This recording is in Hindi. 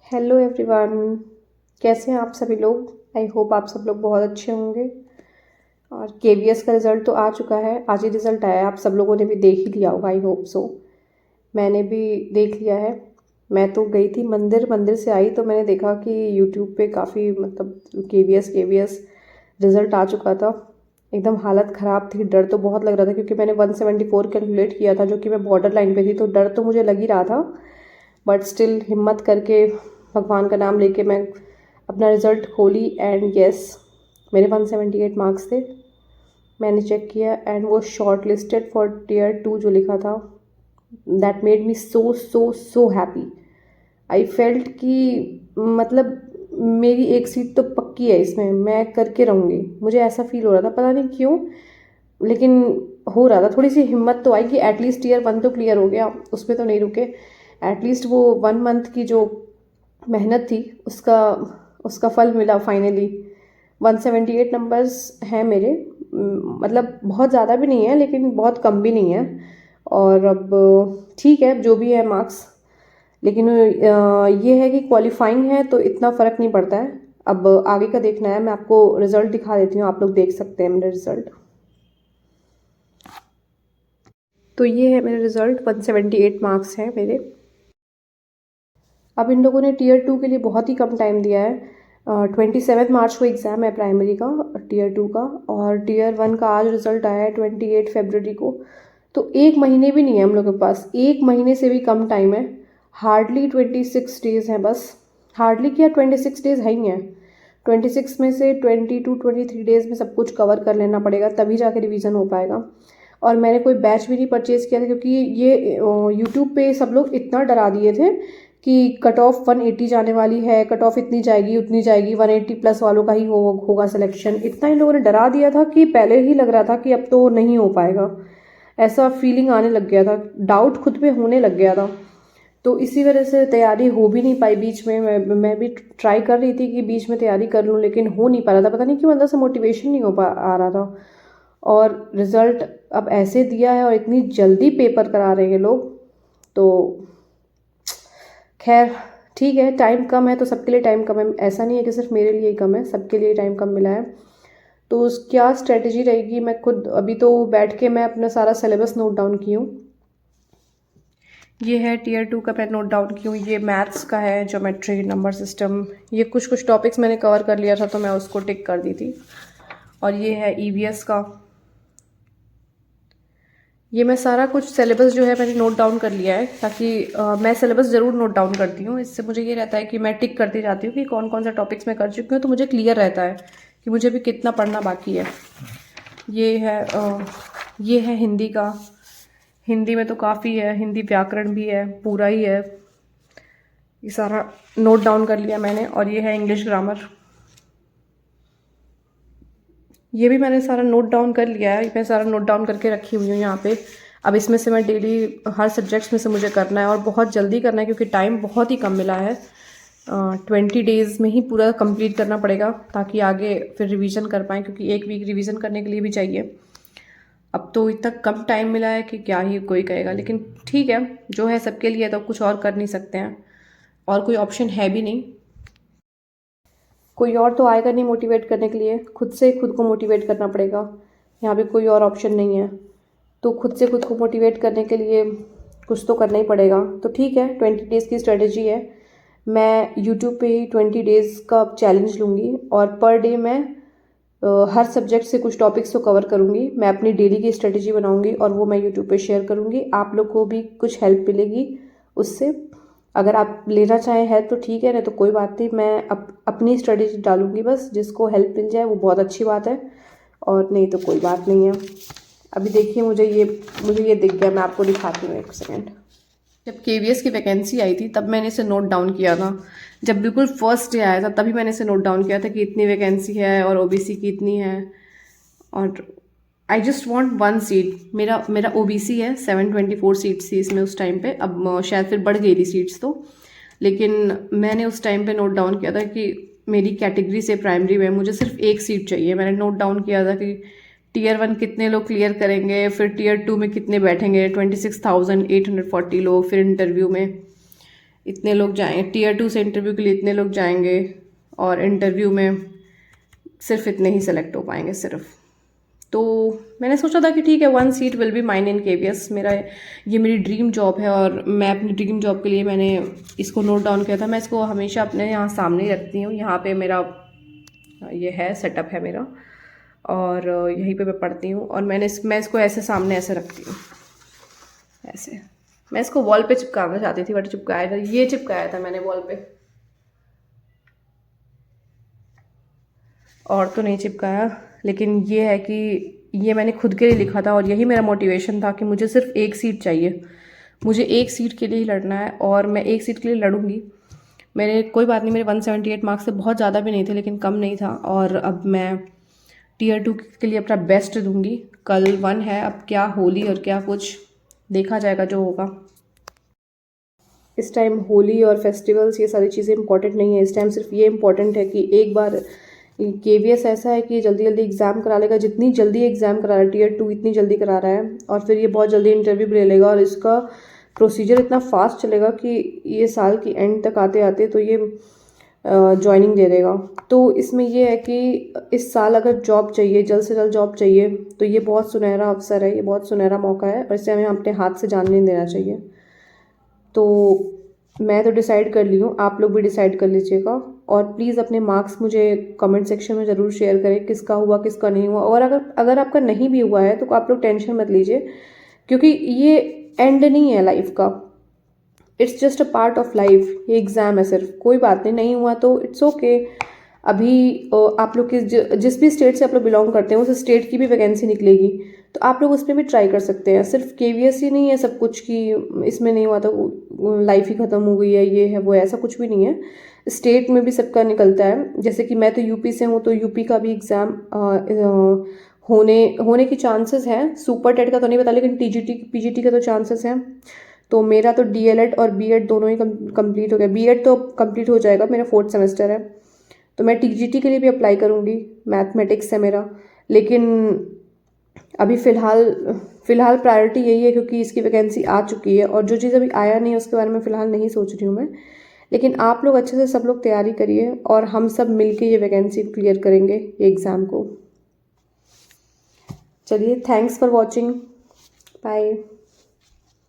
Hello everyone. कैसे हैं आप सभी लोग। आई होप आप सब लोग बहुत अच्छे होंगे। और केवीएस का रिज़ल्ट तो आ चुका है, आज ही रिज़ल्ट आया है। आप सब लोगों ने भी देख ही लिया होगा, आई होप सो। मैंने भी देख लिया है। मैं तो गई थी मंदिर, मंदिर से आई तो मैंने देखा कि यूट्यूब पे काफ़ी मतलब केवीएस रिज़ल्ट आ चुका था। एकदम हालत ख़राब थी, डर तो बहुत लग रहा था क्योंकि मैंने 174 कैलकुलेट किया था, जो कि मैं बॉर्डर लाइन पे थी, तो डर तो मुझे लग ही रहा था। बट स्टिल हिम्मत करके भगवान का नाम लेके मैं अपना रिज़ल्ट खोली एंड यस, मेरे 178 मार्क्स थे। मैंने चेक किया एंड वो शॉर्ट लिस्टेड फॉर टीयर 2 जो लिखा था, that made me so so so happy. I felt कि मतलब मेरी एक सीट तो पक्की है इसमें, मैं करके रहूँगी, मुझे ऐसा फील हो रहा था, पता नहीं क्यों, लेकिन हो रहा था। थोड़ी सी हिम्मत तो आई कि एटलीस्ट टीयर 1 तो क्लियर हो गया, उसमें तो नहीं रुके। एटलीस्ट वो 1 मंथ की जो मेहनत थी उसका उसका फल मिला फाइनली। 178 नंबर्स हैं मेरे। मतलब बहुत ज़्यादा भी नहीं है लेकिन बहुत कम भी नहीं है। और अब ठीक है जो भी है मार्क्स, लेकिन ये है कि क्वालिफाइंग है तो इतना फ़र्क नहीं पड़ता है। अब आगे का देखना है। मैं आपको रिज़ल्ट दिखा देती हूँ, आप लोग देख सकते हैं मेरा रिज़ल्ट। तो ये है मेरा रिज़ल्ट, 178 मार्क्स हैं मेरे। अब इन लोगों ने टीयर 2 के लिए बहुत ही कम टाइम दिया है। 27 मार्च को एग्ज़ाम है प्राइमरी का, टीयर 2 का। और टीयर 1 का आज रिज़ल्ट आया है 28 फरवरी को। तो एक महीने भी नहीं है हम लोग के पास, एक महीने से भी कम टाइम है। हार्डली 26 डेज़ हैं बस। हार्डली क्या, 26 डेज़ है ही हैं। 26 में से 22-23 डेज़ में सब कुछ कवर कर लेना पड़ेगा, तभी जाके रिवीजन हो पाएगा। और मैंने कोई बैच भी नहीं परचेज़ किया था क्योंकि ये यूट्यूब पे सब लोग इतना डरा दिए थे कि कट ऑफ 180 जाने वाली है, कट ऑफ इतनी जाएगी उतनी जाएगी, 180 प्लस वालों का ही होगा सिलेक्शन। इतना इन लोगों ने डरा दिया था कि पहले ही लग रहा था कि अब तो नहीं हो पाएगा। ऐसा फीलिंग आने लग गया था, डाउट खुद पे होने लग गया था। तो इसी वजह से तैयारी हो भी नहीं पाई बीच में। मैं भी ट्राई कर रही थी कि बीच में तैयारी कर लूँ, लेकिन हो नहीं पा रहा था। पता नहीं क्यों अंदर से मोटिवेशन नहीं आ रहा था। और रिज़ल्ट अब ऐसे दिया है और इतनी जल्दी पेपर करा रहे हैं लोग, तो खैर ठीक है। टाइम कम है तो सबके लिए टाइम कम है, ऐसा नहीं है कि सिर्फ मेरे लिए ही कम है, सबके लिए टाइम कम मिला है। तो क्या स्ट्रेटजी रहेगी, मैं खुद अभी तो बैठ के मैं अपना सारा सिलेबस नोट डाउन की हूँ। ये है टीयर 2 का, मैं नोट डाउन की हूँ। ये मैथ्स का है, ज्योमेट्री, नंबर सिस्टम, ये कुछ कुछ टॉपिक्स मैंने कवर कर लिया था तो मैं उसको टिक कर दी थी। और ये है ईवीएस का। ये मैं सारा कुछ सिलेबस जो है मैंने नोट डाउन कर लिया है, ताकि मैं सिलेबस ज़रूर नोट डाउन करती हूँ। इससे मुझे ये रहता है कि मैं टिक करती जाती हूँ कि कौन कौन सा टॉपिक्स मैं कर चुकी हूँ, तो मुझे क्लियर रहता है कि मुझे भी कितना पढ़ना बाकी है। ये है हिंदी का। हिंदी में तो काफ़ी है, हिंदी व्याकरण भी है, पूरा ही है। ये सारा नोट डाउन कर लिया मैंने। और ये है इंग्लिश ग्रामर, ये भी मैंने सारा नोट डाउन कर लिया है। मैं सारा नोट डाउन करके रखी हुई हूँ यहाँ पे। अब इसमें से मैं डेली हर सब्जेक्ट्स में से मुझे करना है और बहुत जल्दी करना है क्योंकि टाइम बहुत ही कम मिला है। 20 डेज़ में ही पूरा कंप्लीट करना पड़ेगा ताकि आगे फिर रिवीजन कर पाएँ, क्योंकि एक वीक रिवीजन करने के लिए भी चाहिए। अब तो इतना कम टाइम मिला है कि क्या ही कोई कहेगा, लेकिन ठीक है, जो है सबके लिए, तो कुछ और कर नहीं सकते हैं और कोई ऑप्शन है भी नहीं। कोई और तो आएगा नहीं मोटिवेट करने के लिए, खुद से खुद को मोटिवेट करना पड़ेगा। यहाँ पे कोई और ऑप्शन नहीं है, तो खुद से खुद को मोटिवेट करने के लिए कुछ तो करना ही पड़ेगा। तो ठीक है, 20 डेज़ की स्ट्रेटजी है। मैं यूट्यूब पे ही 20 डेज़ का चैलेंज लूँगी और पर डे मैं हर सब्जेक्ट से कुछ टॉपिक्स तो कवर करूँगी। मैं अपनी डेली की स्ट्रेटजी बनाऊँगी और वो मैं यूट्यूब पे शेयर करूँगी। आप लोग को भी कुछ हेल्प मिलेगी उससे। अगर आप लेना चाहें हेल्प तो ठीक है, नहीं तो कोई बात नहीं। मैं अपनी स्ट्रेटजी डालूँगी बस, जिसको हेल्प मिल जाए वो बहुत अच्छी बात है, और नहीं तो कोई बात नहीं है। अभी देखिए मुझे ये दिख गया, मैं आपको दिखाती हूँ, एक सेकेंड। जब केवीएस की वैकेंसी आई थी तब मैंने इसे नोट डाउन किया था। जब बिल्कुल फर्स्ट डे आया था तभी मैंने इसे नोट डाउन किया था कि इतनी वैकेंसी है और ओबीसी की इतनी है। और आई जस्ट वॉन्ट 1 सीट। मेरा ओबीसी है, 724 सीट्स थी इसमें उस टाइम पे। अब शायद फिर बढ़ गई थी सीट्स तो, लेकिन मैंने उस टाइम पे नोट डाउन किया था कि मेरी कैटेगरी से प्राइमरी में मुझे सिर्फ 1 सीट चाहिए। मैंने नोट डाउन किया था कि टीयर 1 कितने लोग क्लियर करेंगे, फिर टीयर 2 में कितने बैठेंगे, 26,840 लोग फिर इंटरव्यू में। इतने लोग जाएंगे, टीयर 2 से इंटरव्यू के लिए इतने लोग जाएंगे और इंटरव्यू में सिर्फ इतने ही सेलेक्ट हो पाएंगे सिर्फ। तो मैंने सोचा था कि ठीक है, 1 seat will be mine in KVS। ये मेरी ड्रीम जॉब है और मैं अपनी ड्रीम जॉब के लिए मैंने इसको नोट डाउन किया था। मैं इसको हमेशा अपने यहाँ सामने ही रखती हूँ। यहाँ पे मेरा ये है सेटअप है मेरा, और यहीं पे मैं पढ़ती हूँ। और मैं इसको ऐसे सामने ऐसे रखती हूँ, ऐसे। मैं इसको वॉल पे चिपकाना चाहती थी बट चिपकाया था, ये चिपकाया था मैंने वॉल पे, और तो नहीं चिपकाया। लेकिन ये है कि ये मैंने खुद के लिए लिखा था और यही मेरा मोटिवेशन था कि मुझे सिर्फ 1 सीट चाहिए, मुझे 1 सीट के लिए ही लड़ना है और मैं 1 सीट के लिए लड़ूंगी। मेरे कोई बात नहीं, मेरे 178 मार्क्स से बहुत ज़्यादा भी नहीं थे लेकिन कम नहीं था, और अब मैं टीयर 2 के लिए अपना बेस्ट दूंगी। कल 1 है, अब क्या होली और क्या कुछ देखा जाएगा जो होगा। इस टाइम होली और फेस्टिवल्स ये सारी चीज़ें इंपॉर्टेंट नहीं है। इस टाइम सिर्फ ये इम्पॉर्टेंट है कि एक बार KVS ऐसा है कि जल्दी जल्दी एग्ज़ाम करा लेगा। जितनी जल्दी एग्ज़ाम करा रहा है टीयर 2 इतनी जल्दी करा रहा है, और फिर ये बहुत जल्दी इंटरव्यू भी ले लेगा और इसका प्रोसीजर इतना फास्ट चलेगा कि ये साल की एंड तक आते आते तो ये ज्वाइनिंग दे देगा। तो इसमें ये है कि इस साल अगर जॉब चाहिए, जल्द से जल्द जॉब चाहिए, तो ये बहुत सुनहरा अवसर है, ये बहुत सुनहरा मौका है, और इसे हमें अपने हाथ से जाने नहीं देना चाहिए। तो मैं तो डिसाइड कर ली हूँ, आप लोग भी डिसाइड कर लीजिएगा। और प्लीज़ अपने मार्क्स मुझे कमेंट सेक्शन में ज़रूर शेयर करें, किसका हुआ किसका नहीं हुआ। और अगर आपका नहीं भी हुआ है तो आप लोग टेंशन मत लीजिए, क्योंकि ये एंड नहीं है लाइफ का, it's just a part of life. ये एग्ज़ाम है सिर्फ, कोई बात नहीं, नहीं हुआ तो इट्स ओके। अभी आप लोग जिस भी स्टेट से आप लोग बिलोंग करते हैं उस स्टेट की भी वैकेंसी निकलेगी, तो आप लोग उस पर भी ट्राई कर सकते हैं। सिर्फ KVS ही नहीं है सब कुछ कि इसमें नहीं हुआ तो लाइफ ही ख़त्म हो गई है, ये है वो है, ऐसा कुछ भी नहीं है। स्टेट में भी सबका निकलता है। जैसे कि मैं तो यूपी से हूँ, तो यूपी का भी एग्ज़ाम होने की चांसेस हैं। सुपर टेट का तो नहीं पता, लेकिन TGT PGT का तो चांसेस हैं। तो मेरा तो DLED और BEd दोनों ही कंप्लीट हो गया। BEd तो कंप्लीट हो जाएगा, मेरा 4th सेमेस्टर है, तो मैं TGT के लिए भी अप्लाई करूँगी। मैथमेटिक्स है मेरा, लेकिन अभी फ़िलहाल प्रायोरिटी यही है क्योंकि इसकी वैकेंसी आ चुकी है, और जो चीज़ अभी आया नहीं है उसके बारे में फ़िलहाल नहीं सोच रही हूँ मैं। लेकिन आप लोग अच्छे से सब लोग तैयारी करिए और हम सब मिलके ये वैकेंसी क्लियर करेंगे, ये एग्ज़ाम को। चलिए, थैंक्स फॉर वॉचिंग, बाय।